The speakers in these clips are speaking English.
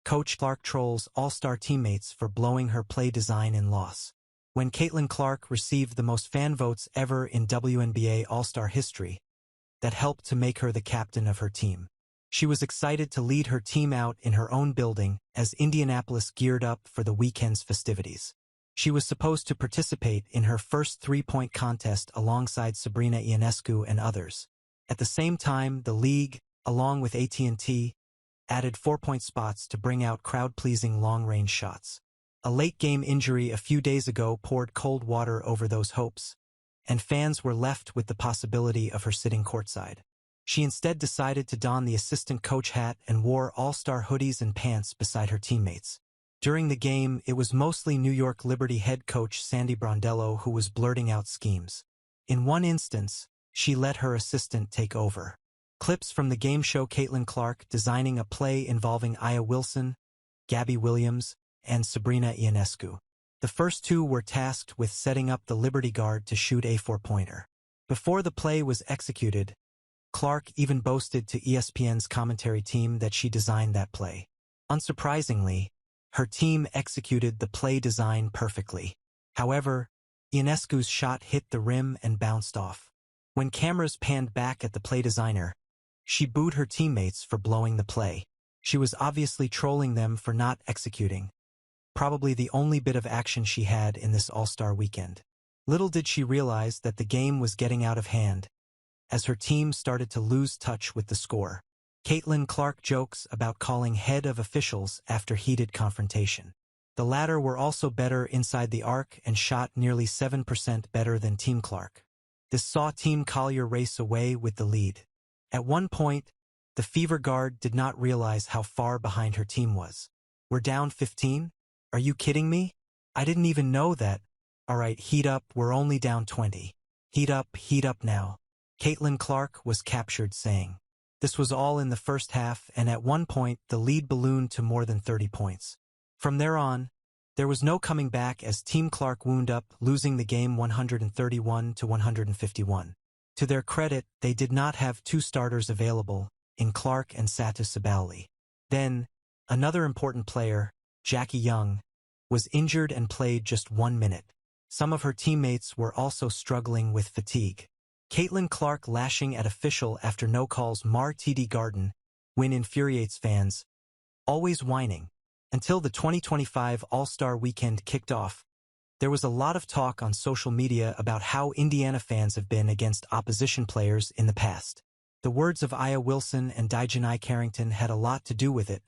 Coach Clark trolls All-Star teammates for blowing her play design in loss. When Caitlin Clark received the most fan votes ever in WNBA All-Star history, that helped to make her the captain of her team. She was excited to lead her team out in her own building as Indianapolis geared up for the weekend's festivities. She was supposed to participate in her first three-point contest alongside Sabrina Ionescu and others. At the same time, the league, along with AT&T, added 4-point spots to bring out crowd-pleasing long-range shots. A late-game injury a few days ago poured cold water over those hopes, and fans were left with the possibility of her sitting courtside. She instead decided to don the assistant coach hat and wore All-Star hoodies and pants beside her teammates. During the game, it was mostly New York Liberty head coach Sandy Brondello who was blurting out schemes. In one instance, she let her assistant take over. Clips from the game show Caitlin Clark designing a play involving Aya Wilson, Gabby Williams, and Sabrina Ionescu. The first two were tasked with setting up the Liberty guard to shoot a 4-pointer. Before the play was executed, Clark even boasted to ESPN's commentary team that she designed that play. Unsurprisingly, her team executed the play design perfectly. However, Ionescu's shot hit the rim and bounced off. When cameras panned back at the play designer, she booed her teammates for blowing the play. She was obviously trolling them for not executing. Probably the only bit of action she had in this All-Star weekend. Little did she realize that the game was getting out of hand, as her team started to lose touch with the score. Caitlin Clark jokes about calling head of officials after heated confrontation. The latter were also better inside the arc and shot nearly 7% better than Team Clark. This saw Team Collier race away with the lead. At one point, the Fever guard did not realize how far behind her team was. "We're down 15? Are you kidding me? I didn't even know that. Alright, heat up, we're only down 20. Heat up now." Caitlin Clark was captured saying. This was all in the first half, and at one point the lead ballooned to more than 30 points. From there on, there was no coming back as Team Clark wound up losing the game 131-151. To their credit, they did not have two starters available, in Clark and Satu Sabali. Then, another important player, Jackie Young, was injured and played just 1 minute. Some of her teammates were also struggling with fatigue. Caitlin Clark lashing at official after no calls mar TD Garden win infuriates fans, always whining. Until the 2025 All-Star weekend kicked off, there was a lot of talk on social media about how Indiana fans have been against opposition players in the past. The words of Aya Wilson and Dijanai Carrington had a lot to do with it,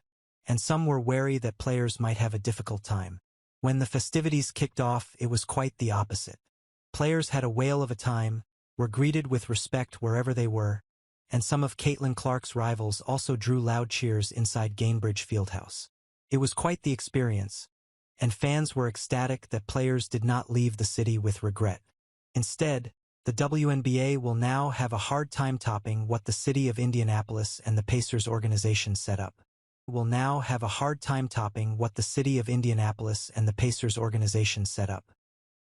and some were wary that players might have a difficult time. When the festivities kicked off, it was quite the opposite. Players had a whale of a time, were greeted with respect wherever they were, and some of Caitlin Clark's rivals also drew loud cheers inside Gainbridge Fieldhouse. It was quite the experience, and fans were ecstatic that players did not leave the city with regret. Instead, the WNBA will now have a hard time topping what the city of Indianapolis and the Pacers organization set up. Will now have a hard time topping what the city of Indianapolis and the Pacers organization set up.